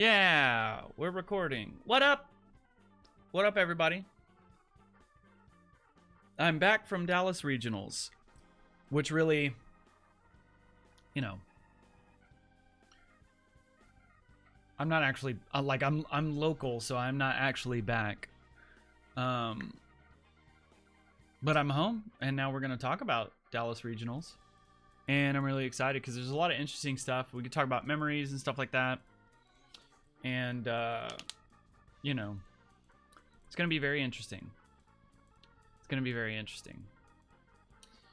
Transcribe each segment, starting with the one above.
Yeah, we're recording. What up? What up, everybody? I'm back from Dallas Regionals, which really, you know, I'm not actually I'm local, so I'm not actually back. But I'm home, and now we're gonna talk about Dallas Regionals, and I'm really excited because there's a lot of interesting stuff. We could talk about memories and stuff like that. And you know, it's gonna be very interesting. It's gonna be very interesting.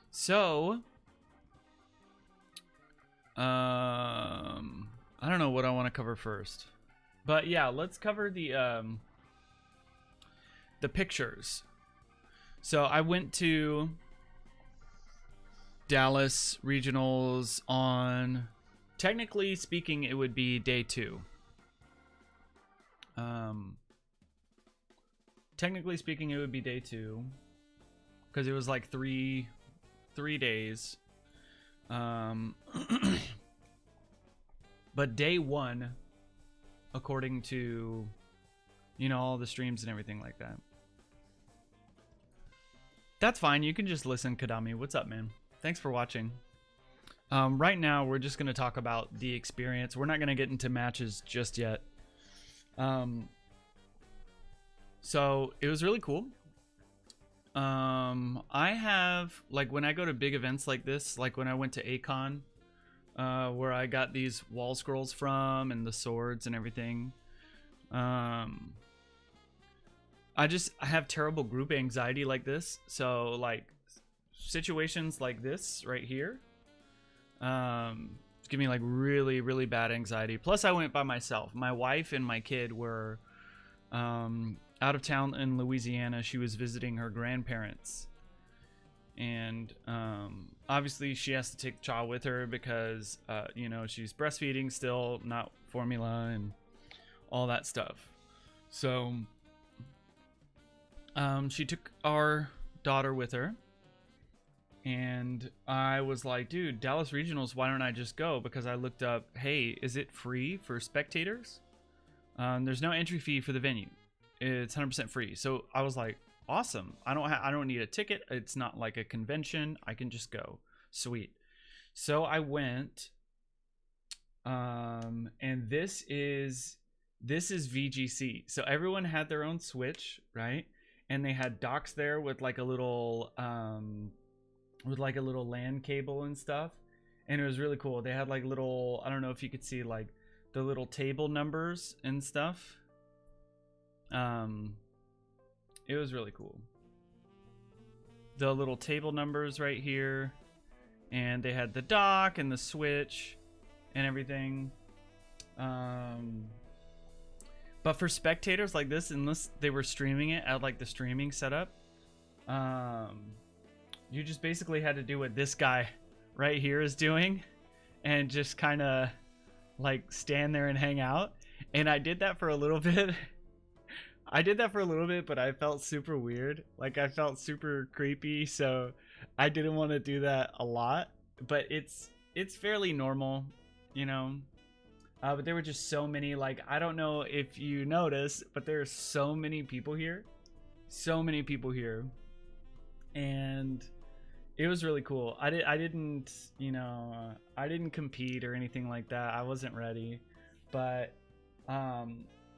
So I don't know what I want to cover first, but yeah, let's cover the pictures. So I went to Dallas Regionals on, technically speaking, it would be day 2. Technically speaking, it would be day 2 because it was like three days. But day 1, according to, you know, all the streams and everything like that. That's fine. You can just listen, Kadami. What's up, man? Thanks for watching. Right now, we're just going to talk about the experience. We're not going to get into matches just yet. So it was really cool. I have, like, when I go to big events like this, like when I went to Acon, where I got these wall scrolls from and the swords and everything. I have terrible group anxiety like this. So like situations like this right here, it's giving me like really, really bad anxiety. Plus I went by myself. My wife and my kid were, out of town in Louisiana. She was visiting her grandparents, and obviously she has to take the child with her because you know, she's breastfeeding still, not formula and all that stuff. So she took our daughter with her, and I was like, dude, Dallas Regionals, why don't I just go? Because I looked up, hey, is it free for spectators? There's no entry fee for the venue. It's 100% free. So I was like, awesome. I don't need a ticket. It's not like a convention. I can just go. Sweet. So I went, and this is VGC. So everyone had their own Switch, right? And they had docks there with like a little LAN cable and stuff. And it was really cool. They had like little, I don't know if you could see like the little table numbers and stuff. It was really cool. The little table numbers right here, and they had the dock and the Switch and everything. But for spectators like this, unless they were streaming it at like the streaming setup, you just basically had to do what this guy right here is doing and just kind of like stand there and hang out. And I did that for a little bit. But I felt super weird. Like I felt super creepy, so I didn't want to do that a lot. But it's fairly normal, you know. But there were just so many, like, I don't know if you notice, but there are so many people here. And it was really cool. I didn't, you know, I didn't compete or anything like that. I wasn't ready. But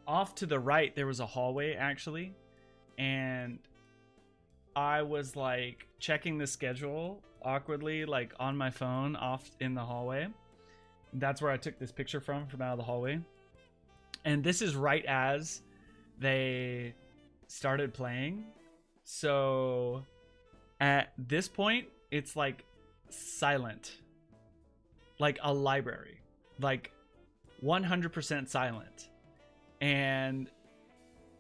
off to the right there was a hallway actually, and I was like checking the schedule awkwardly, like on my phone off in the hallway. That's where I took this picture from out of the hallway. And this is right as they started playing. So at this point, it's like silent. Like a library. Like 100% silent. And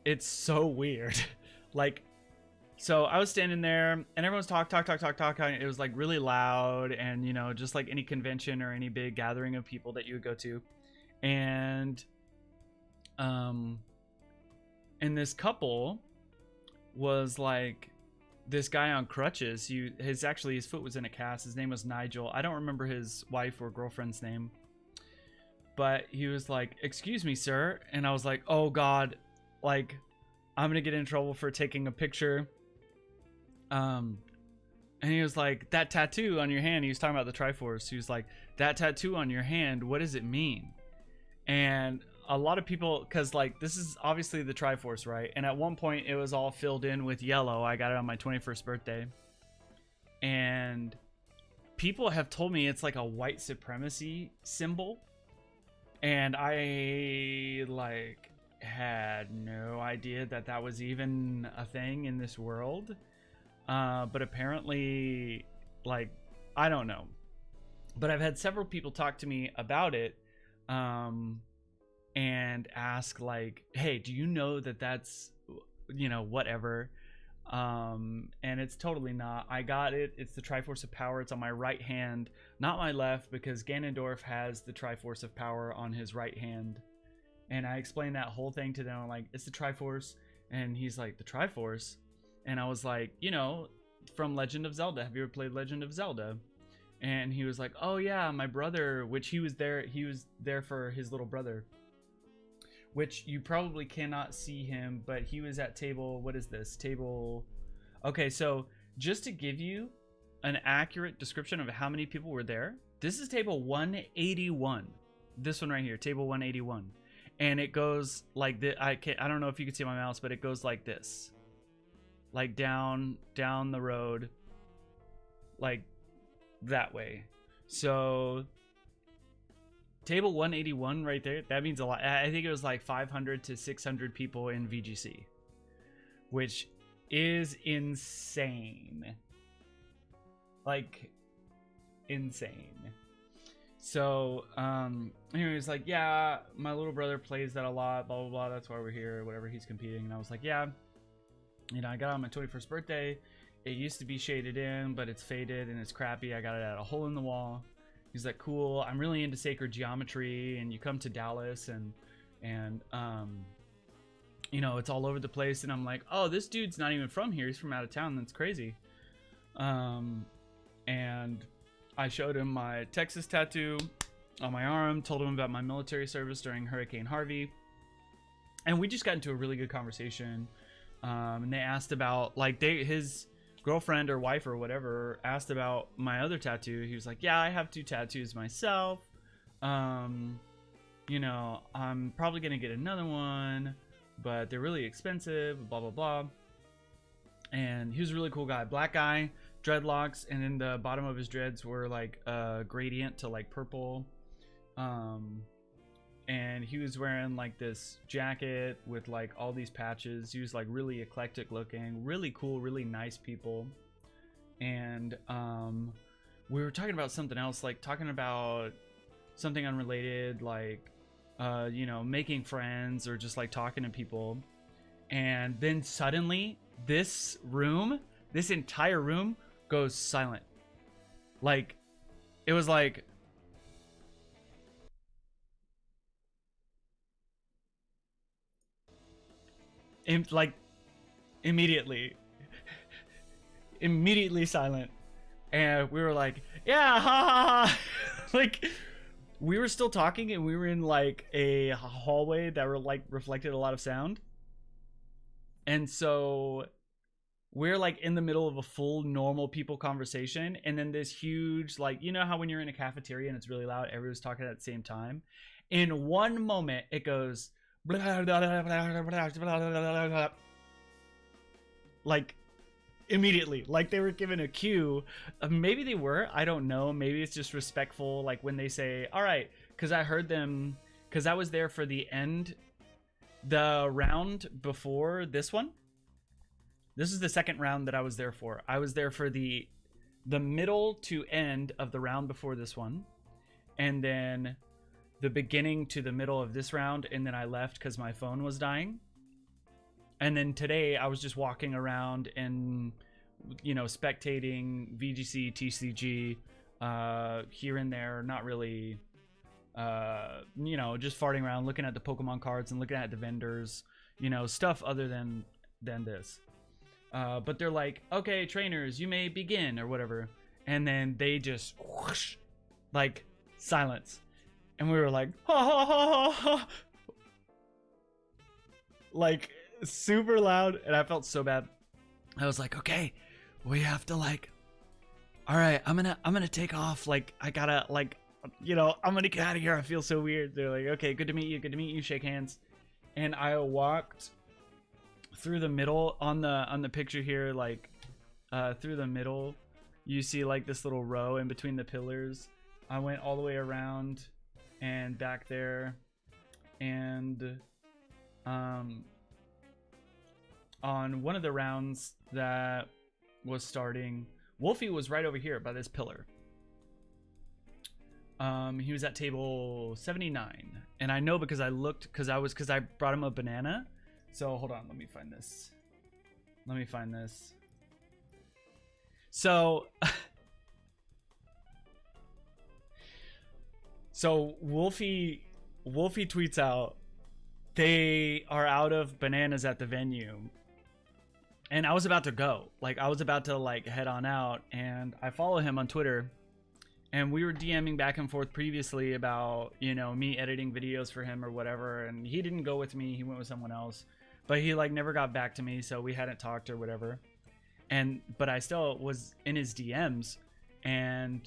it's so weird. Like, so I was standing there and everyone's talking. It was like really loud, and you know, just like any convention or any big gathering of people that you would go to. And this couple was like this guy on crutches. His foot was in a cast. His name was Nigel. I don't remember his wife or girlfriend's name. but he was like, "Excuse me, sir," and I was like, "Oh God, like I'm gonna get in trouble for taking a picture." And he was like, "That tattoo on your hand." He was talking about the Triforce. He was like, "That tattoo on your hand, what does it mean?" And a lot of people, because like this is obviously the Triforce, right? And at one point it was all filled in with yellow. I got it on my 21st birthday, and people have told me it's like a white supremacy symbol, and I like had no idea that that was even a thing in this world. But apparently, like, I don't know, but I've had several people talk to me about it, and ask like, "Hey, do you know that that's, whatever?" And it's totally not. I got it. It's the Triforce of Power. It's on my right hand, not my left, because Ganondorf has the Triforce of Power on his right hand. And I explained that whole thing to them. I'm like, "It's the Triforce," and he's like, "The Triforce?" And I was like, from Legend of Zelda. Have you ever played Legend of Zelda? And he was like, "Oh yeah, my brother," which he was there for his little brother, which you probably cannot see him, but he was at table, what is this? Table, okay, so just to give you an accurate description of how many people were there, this is table 181. This one right here, table 181. And it goes like this. I don't know if you can see my mouse, but it goes like this. Like down the road, like that way. So table 181 right there, that means a lot. I think it was like 500 to 600 people in VGC, which is insane. Like insane. So he was like, "Yeah, my little brother plays that a lot, blah blah blah, that's why we're here," whatever, he's competing. And I was like, "Yeah, I got it on my 21st birthday. It used to be shaded in, but it's faded and it's crappy. I got it at a hole in the wall." He's like, "Cool. I'm really into sacred geometry, and you come to Dallas, and it's all over the place." And I'm like, "Oh, this dude's not even from here. He's from out of town. That's crazy." And I showed him my Texas tattoo on my arm, told him about my military service during Hurricane Harvey, and we just got into a really good conversation. And they asked about, like, his girlfriend or wife or whatever asked about my other tattoo. He was like, "Yeah, I have 2 tattoos myself. I'm probably gonna get another one, but they're really expensive, blah blah blah." And he was a really cool guy, black guy, dreadlocks, and in the bottom of his dreads were like a gradient to like purple. And he was wearing like this jacket with like all these patches. He was like really eclectic looking, really cool, really nice people. And we were talking about something else, like talking about something unrelated, like making friends or just like talking to people. And then suddenly this entire room goes silent. Like it was like immediately silent. And we were like, "Yeah, ha ha ha." Like we were still talking, and we were in like a hallway that were like reflected a lot of sound. And so we're like in the middle of a full normal people conversation, and then this huge, like, how when you're in a cafeteria and it's really loud, everyone's talking at the same time. In one moment it goes blah, blah, blah, blah, blah, blah, blah, like immediately, like they were given a cue. Maybe they were, I don't know, maybe it's just respectful, like when they say, "All right," because I heard them, because I was there for the round before this one. This is the second round that I was there for. I was there for the middle to end of the round before this one, and then the beginning to the middle of this round, and then I left because my phone was dying. And then today I was just walking around and spectating VGC, TCG, here and there, not really, just farting around, looking at the Pokemon cards and looking at the vendors, stuff other than this. But they're like, "Okay, trainers, you may begin," or whatever. And then they just whoosh, like silence. and we were like, ha ha ha ha ha, like super loud, and I felt so bad. I was like, okay, we have to like, all right, I'm gonna take off. Like, I gotta like, you know, I'm gonna get out of here. I feel so weird. They're like, okay, good to meet you. Good to meet you. Shake hands. And I walked through the middle on the picture here, like through the middle. You see like this little row in between the pillars. I went all the way around and back there, and on one of the rounds that was starting, Wolfie was right over here by this pillar. He was at table 79, and I know because I looked, because I brought him a banana. So hold on, let me find this. So so Wolfie tweets out, they are out of bananas at the venue. And I was about to go. Like, I was about to like head on out, and I follow him on Twitter, and we were DMing back and forth previously about, you know, me editing videos for him or whatever, and he didn't go with me, he went with someone else. But he like never got back to me, so we hadn't talked or whatever. But I still was in his DMs, and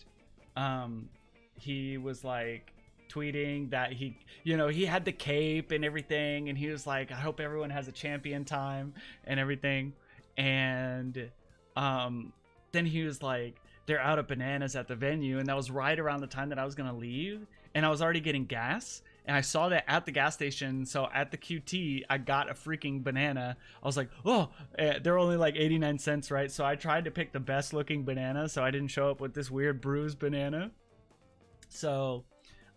he was like tweeting that he, you know, he had the cape and everything, and he was like, I hope everyone has a champion time and everything. And then he was like, they're out of bananas at the venue, and that was right around the time that I was gonna leave, and I was already getting gas, and I saw that at the gas station. So at the QT, I got a freaking banana. I was like, oh, they're only like 89 cents, right? So I tried to pick the best looking banana, so I didn't show up with this weird bruised banana. So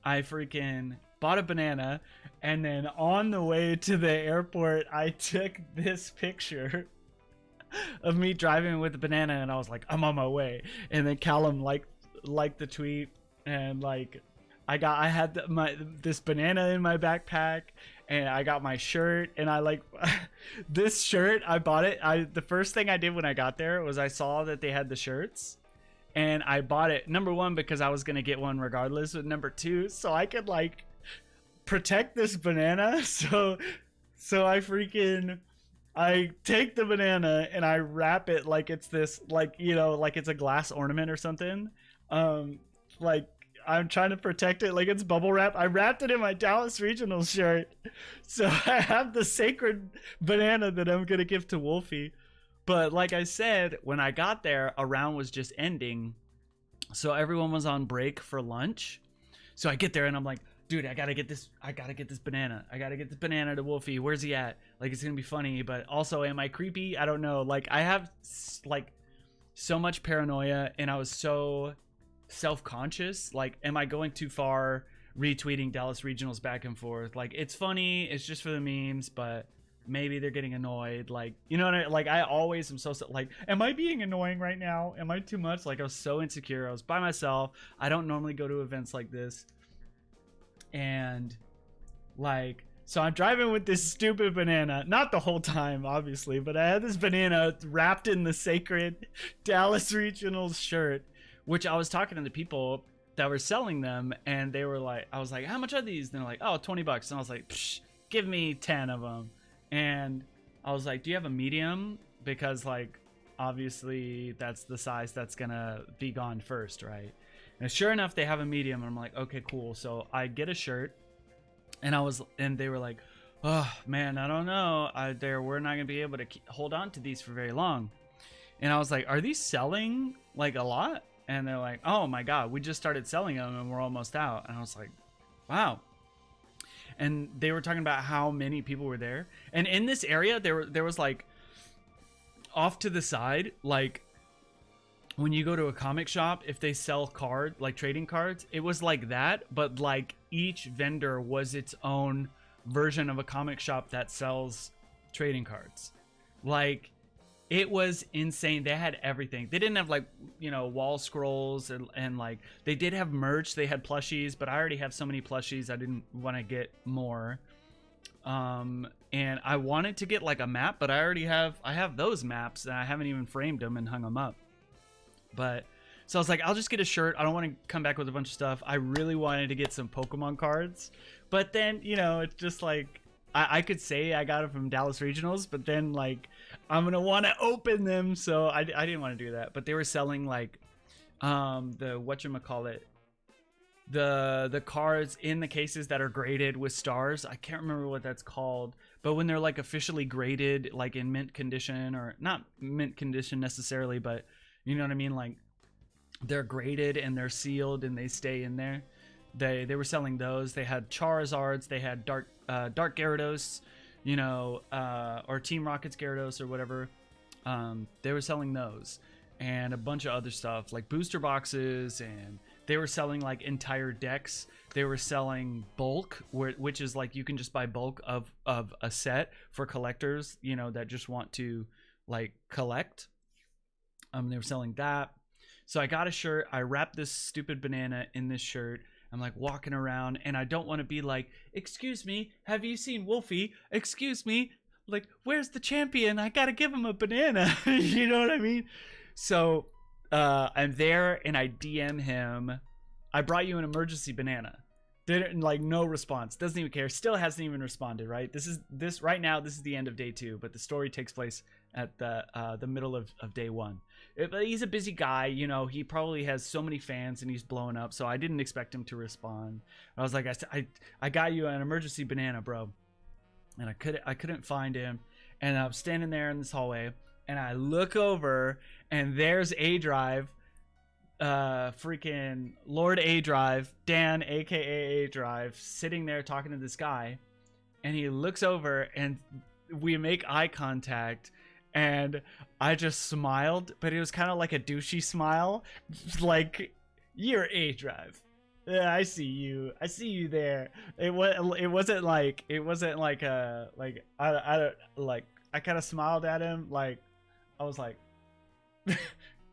I freaking bought a banana, and then on the way to the airport, I took this picture of me driving with the banana, and I was like, I'm on my way. And then Callum liked the tweet, and like I had this banana in my backpack, and I got my shirt, and I like this shirt, I bought it. The first thing I did when I got there was I saw that they had the shirts, and I bought it, number one, because I was gonna get one regardless, but number two, so I could like protect this banana. So I take the banana and I wrap it like it's this, like, you know, like it's a glass ornament or something. Like I'm trying to protect it like it's bubble wrap. I wrapped it in my Dallas Regional shirt. So I have the sacred banana that I'm going to give to Wolfie. But like I said, when I got there, a round was just ending. So everyone was on break for lunch. So I get there and I'm like, dude, I gotta get this banana. I gotta get this banana to Wolfie. Where's he at? Like, it's gonna be funny, but also, am I creepy? I don't know. Like, I have like so much paranoia, and I was so self-conscious. Like, am I going too far retweeting Dallas Regionals back and forth? Like, it's funny, it's just for the memes, but maybe they're getting annoyed. Like, you know what I mean? Like, I always am so like, am I being annoying right now? Am I too much? Like, I was so insecure. I was by myself. I don't normally go to events like this. And like, so I'm driving with this stupid banana, not the whole time obviously, but I had this banana wrapped in the sacred Dallas Regionals shirt, which I was talking to the people that were selling them, and they were like, I was like, how much are these? And they're like, oh, $20. And I was like, psh, give me 10 of them. And I was like, do you have a medium? Because like, obviously that's the size that's gonna be gone first, right? And sure enough, they have a medium, and I'm like, okay, cool. So I get a shirt, and they were like, oh man, I don't know. We're not gonna be able to hold on to these for very long. And I was like, are these selling like a lot? And they're like, oh my God, we just started selling them and we're almost out. And I was like, wow. And they were talking about how many people were there. And in this area, there was like off to the side, like, when you go to a comic shop, if they sell like trading cards, it was like that, but like each vendor was its own version of a comic shop that sells trading cards. Like, it was insane. They had everything. They didn't have like, you know, wall scrolls and like, they did have merch. They had plushies, but I already have so many plushies, I didn't want to get more. And I wanted to get like a map, but I have those maps, and I haven't even framed them and hung them up. But So I was like, I'll just get a shirt. I don't want to come back with a bunch of stuff. I really wanted to get some Pokemon cards, but then, you know, it's just like, I could say I got it from Dallas Regionals, but then like I'm gonna want to open them, so I didn't want to do that. But they were selling like the whatchamacallit, the cards in the cases that are graded with stars. I can't remember what that's called, but when they're like officially graded, like in mint condition, or not mint condition necessarily, but you know what I mean, like they're graded and they're sealed and they stay in there. They were selling those. They had Charizards, they had Dark Gyarados, you know, or Team Rocket's Gyarados or whatever. They were selling those and a bunch of other stuff like booster boxes, and they were selling like entire decks. They were selling bulk, which is like you can just buy bulk of a set for collectors, you know, that just want to like collect. They were selling that. So I got a shirt. I wrapped this stupid banana in this shirt. I'm like walking around, and I don't want to be like, excuse me, have you seen Wolfie? Excuse me, like, where's the champion? I gotta give him a banana. You know what I mean? So I'm there, and I DM him, I brought you an emergency banana. Didn't, like, no response. Doesn't even care. Still hasn't even responded, right? This right now, this is the end of day 2, but the story takes place at the middle of day 1. He's a busy guy, you know. He probably has so many fans and he's blowing up, so I didn't expect him to respond. I was like, I got you an emergency banana, bro. And I couldn't find him, and I'm standing there in this hallway, and I look over, and there's A Drive, freaking Lord A Drive, Dan aka A Drive, sitting there talking to this guy, and he looks over and we make eye contact, and I just smiled, but it was kind of like a douchey smile, like, you're A Drive. Yeah, I see you there. It wasn't like a, like, I don't, like, I kind of smiled at him, like I was like,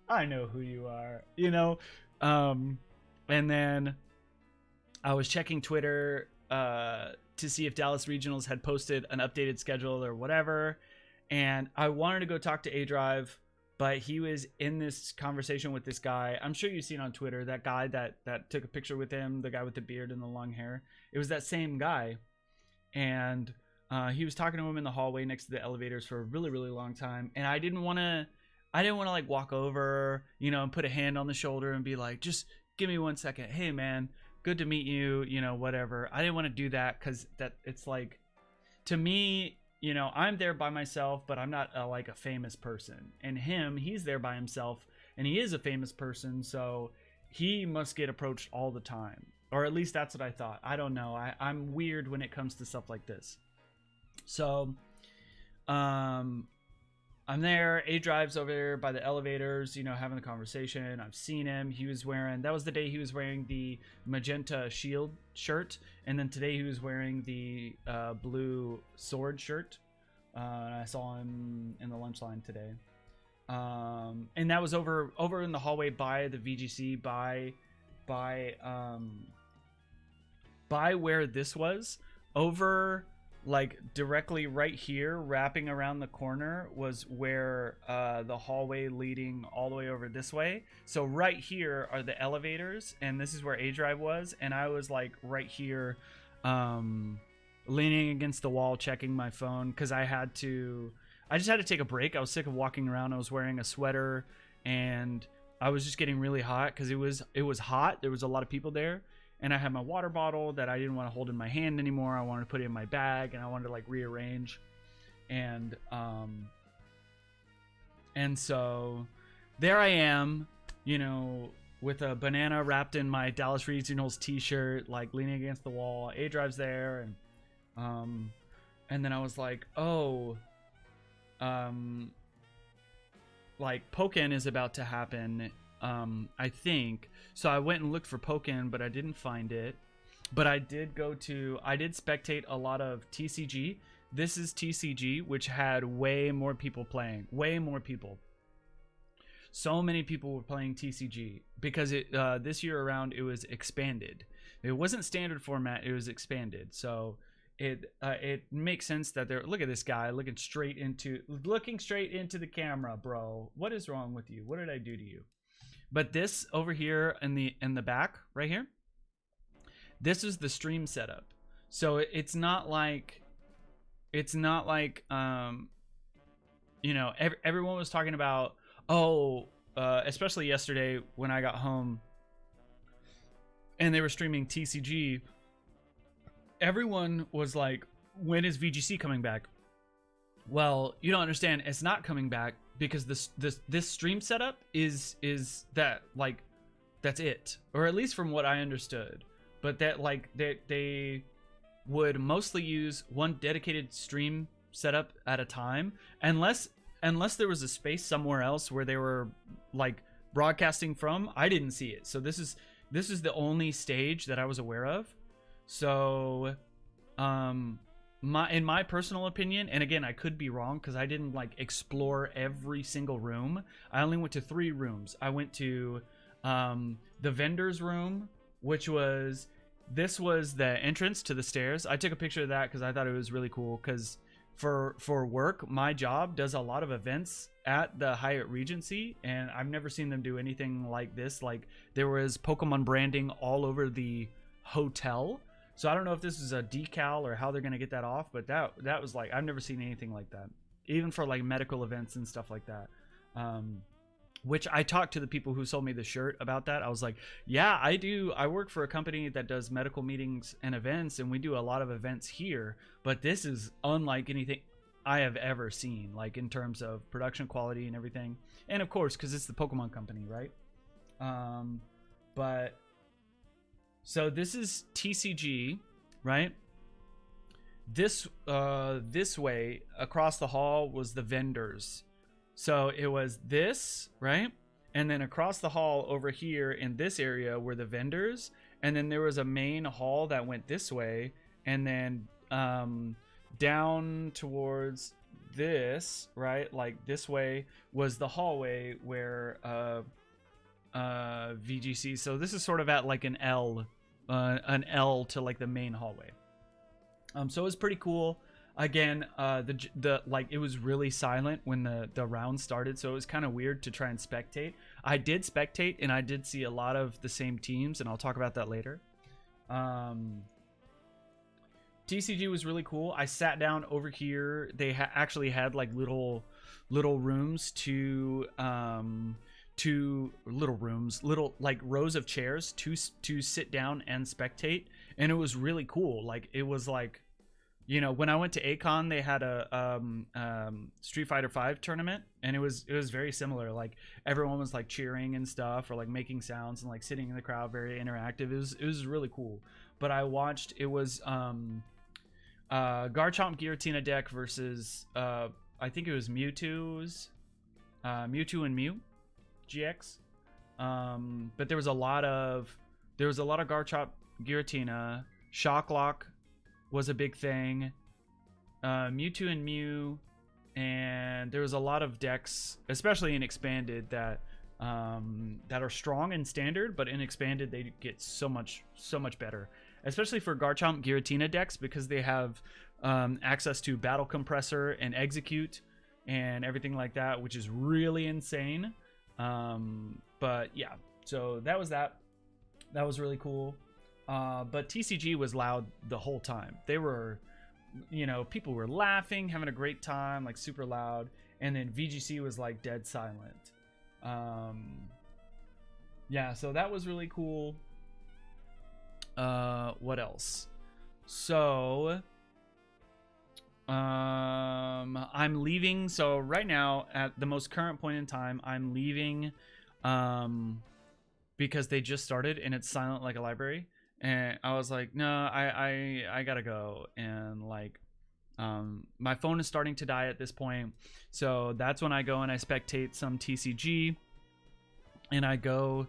I know who you are, you know. And then I was checking Twitter to see if Dallas Regionals had posted an updated schedule or whatever, and I wanted to go talk to A Drive, but he was in this conversation with this guy. I'm sure you've seen on Twitter, that guy that took a picture with him, the guy with the beard and the long hair. It was that same guy, and he was talking to him in the hallway next to the elevators for a really, really long time, and I didn't want to like walk over, you know, and put a hand on the shoulder and be like, just give me 1 second. Hey man, good to meet you, you know, whatever. I didn't want to do that, because that, it's like, to me, you know, I'm there by myself, but I'm not like a famous person. And he's there by himself, and he is a famous person, so he must get approached all the time. Or at least that's what I thought. I don't know. I'm weird when it comes to stuff like this. So, I'm there. A Drive's over there by the elevators, you know, having the conversation. I've seen him. He was wearing, that was the day he was wearing the magenta shield shirt, and then today he was wearing the blue sword shirt. And I saw him in the lunch line today. And that was over in the hallway by the VGC, by where this was. Over, like, directly right here, wrapping around the corner, was where the hallway leading all the way over this way. So right here are the elevators, and this is where A Drive was, and I was like right here, leaning against the wall, checking my phone, because I just had to take a break. I was sick of walking around. I was wearing a sweater, and I was just getting really hot, because it was hot. There was a lot of people there. And I had my water bottle that I didn't want to hold in my hand anymore. I wanted to put it in my bag, and I wanted to like rearrange. And so there I am, you know, with a banana wrapped in my Dallas Regionals t-shirt, like leaning against the wall. A Drive's there, and then I was like, oh, like Pokken is about to happen. I think. So I went and looked for Pokken, but I didn't find it. But I did spectate a lot of TCG. This is TCG, which had way more people playing. Way more people. So many people were playing TCG because this year around it was expanded. It wasn't standard format, it was expanded. So it makes sense that look at this guy looking straight into the camera, bro. What is wrong with you? What did I do to you? But this over here in the back right here, this is the stream setup. So it's not like everyone was talking about, especially yesterday when I got home and they were streaming TCG. Everyone was like, when is VGC coming back? Well, you don't understand. It's not coming back because this stream setup is that, like, that's it, or at least from what I understood. But that, like, they would mostly use one dedicated stream setup at a time, unless there was a space somewhere else where they were like broadcasting from. I didn't see it, so this is the only stage that I was aware of. So in my personal opinion, and again, I could be wrong because I didn't like explore every single room. I only went to 3 rooms. I went to the vendor's room, which was the entrance to the stairs. I took a picture of that because I thought it was really cool, because for work, my job does a lot of events at the Hyatt Regency, and I've never seen them do anything like this. Like, there was Pokemon branding all over the hotel. So I don't know if this is a decal or how they're going to get that off, but that was like, I've never seen anything like that, even for like medical events and stuff like that. Which I talked to the people who sold me the shirt about that. I was like, yeah, I do. I work for a company that does medical meetings and events, and we do a lot of events here, but this is unlike anything I have ever seen, like in terms of production quality and everything. And of course, because it's the Pokemon company, right? But so this is TCG, right? This way across the hall was the vendors. So it was this, right? And then across the hall over here in this area were the vendors. And then there was a main hall that went this way. And then down towards this, right? Like this way was the hallway where VGC. So this is sort of at like an L to like the main hallway. So it was pretty cool. Again, the like, it was really silent when the round started, so it was kind of weird to try and spectate. I did spectate, and I did see a lot of the same teams, and I'll talk about that later. TCG was really cool. I sat down over here. They actually had like little rooms little like rows of chairs to sit down and spectate, and it was really cool. Like, it was like, you know, when I went to Acon, they had a Street Fighter V tournament, and it was very similar. Like, everyone was like cheering and stuff, or like making sounds and like sitting in the crowd, very interactive. It was really cool. But I watched, it was Garchomp Giratina deck versus I think it was Mewtwo and Mew GX. But there was a lot of Garchomp Giratina. Shocklock was a big thing. Mewtwo and Mew, and there was a lot of decks, especially in expanded, that are strong in standard, but in expanded they get so much better, especially for Garchomp Giratina decks, because they have access to Battle Compressor and Execute and everything like that, which is really insane. But yeah, so that was really cool. But TCG was loud the whole time. They were, you know, people were laughing, having a great time, like super loud. And then VGC was like dead silent. Yeah, so that was really cool. What else? So, I'm leaving. So right now, at the most current point in time, I'm leaving, because they just started and it's silent like a library. And I was like, no, I gotta go. And like, my phone is starting to die at this point. So that's when I go and I spectate some TCG, and I go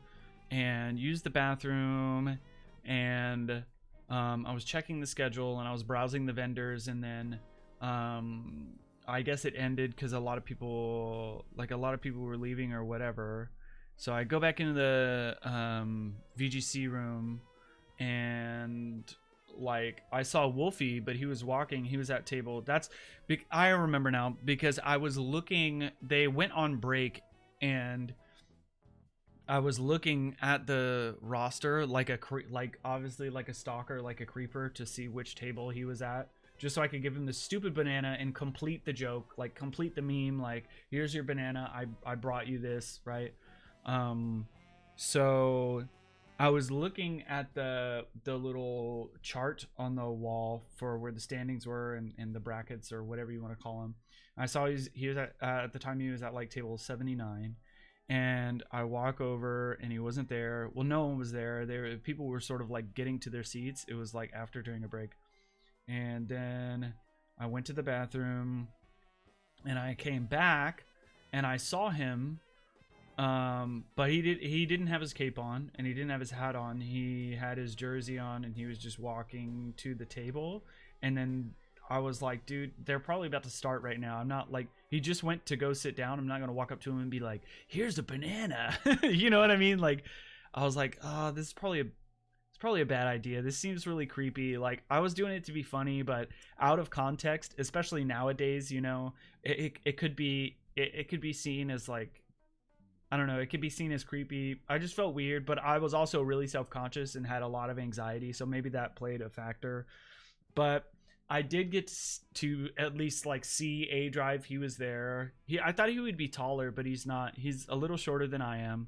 and use the bathroom, and I was checking the schedule, and I was browsing the vendors, and then I guess it ended because a lot of people were leaving or whatever. So I go back into the VGC room, and like, I saw Wolfie, but he was walking. He was at table. I remember now, because I was looking. They went on break, and I was looking at the roster like like obviously like a stalker, like a creeper, to see which table he was at, just so I could give him the stupid banana and complete the joke, like complete the meme. Like, here's your banana. I brought you this, right? So I was looking at the little chart on the wall for where the standings were, and the brackets, or whatever you want to call them. I saw he was at the time he was at like table 79, and I walk over and he wasn't there. Well, no one was there. People were sort of like getting to their seats. It was like after, during a break. And then I went to the bathroom and I came back and I saw him, but he didn't have his cape on and he didn't have his hat on. He had his jersey on and he was just walking to the table. And then I was like, dude, they're probably about to start right now. I'm not like, he just went to go sit down. I'm not going to walk up to him and be like, here's a banana. You know what I mean? Like, I was like, oh, this is probably a bad idea. This seems really creepy. Like, I was doing it to be funny, but out of context, especially nowadays, you know, it could be, it could be seen as like, I don't know, it could be seen as creepy. I just felt weird, but I was also really self-conscious and had a lot of anxiety. So maybe that played a factor, but I did get to at least like see A Drive. He was there. I thought he would be taller, but he's not. He's a little shorter than I am.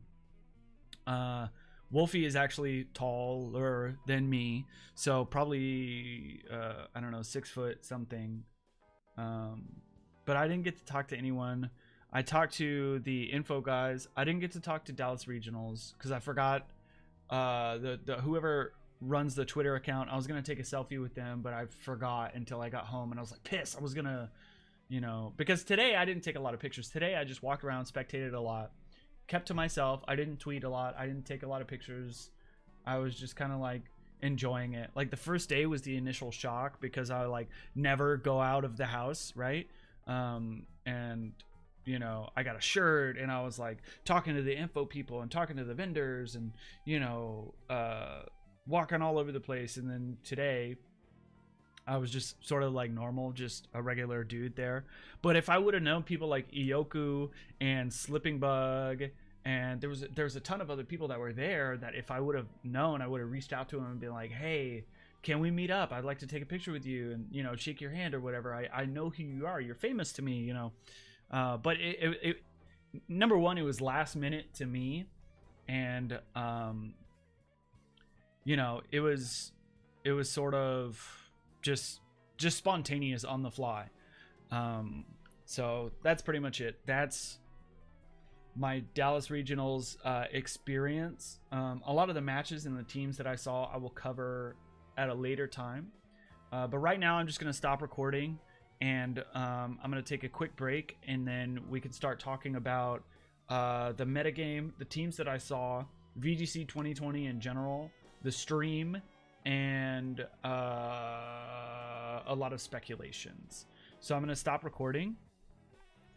Wolfie is actually taller than me, so probably I don't know, 6 foot something. But I didn't get to talk to anyone. I talked to the info guys. I didn't get to talk to Dallas Regionals because I forgot the whoever runs the Twitter account. I was gonna take a selfie with them, but I forgot until I got home, and I was like pissed. I was gonna, you know, because today I didn't take a lot of pictures. Today I just walked around, spectated a lot, kept to myself. I didn't tweet a lot. I didn't take a lot of pictures. I was just kind of like enjoying it. Like, the first day was the initial shock because I like never go out of the house, right? And you know, I got a shirt and I was like talking to the info people and talking to the vendors and, you know, walking all over the place. And then today I was just sort of like normal, just a regular dude there. But if I would have known people like Ioku and Slipping Bug, and there was a ton of other people that were there, that if I would have known, I would have reached out to them and been like, hey, can we meet up? I'd like to take a picture with you and, you know, shake your hand or whatever. I know who you are. You're famous to me, you know. But it number one, it was last minute to me, and you know, it was sort of just spontaneous on the fly. So that's pretty much it. That's my Dallas Regionals experience. A lot of the matches and the teams that I saw I will cover at a later time, but right now I'm just gonna stop recording, and I'm gonna take a quick break, and then we can start talking about the metagame, the teams that I saw, VGC 2020 in general, the stream, and a lot of speculations. So I'm gonna stop recording,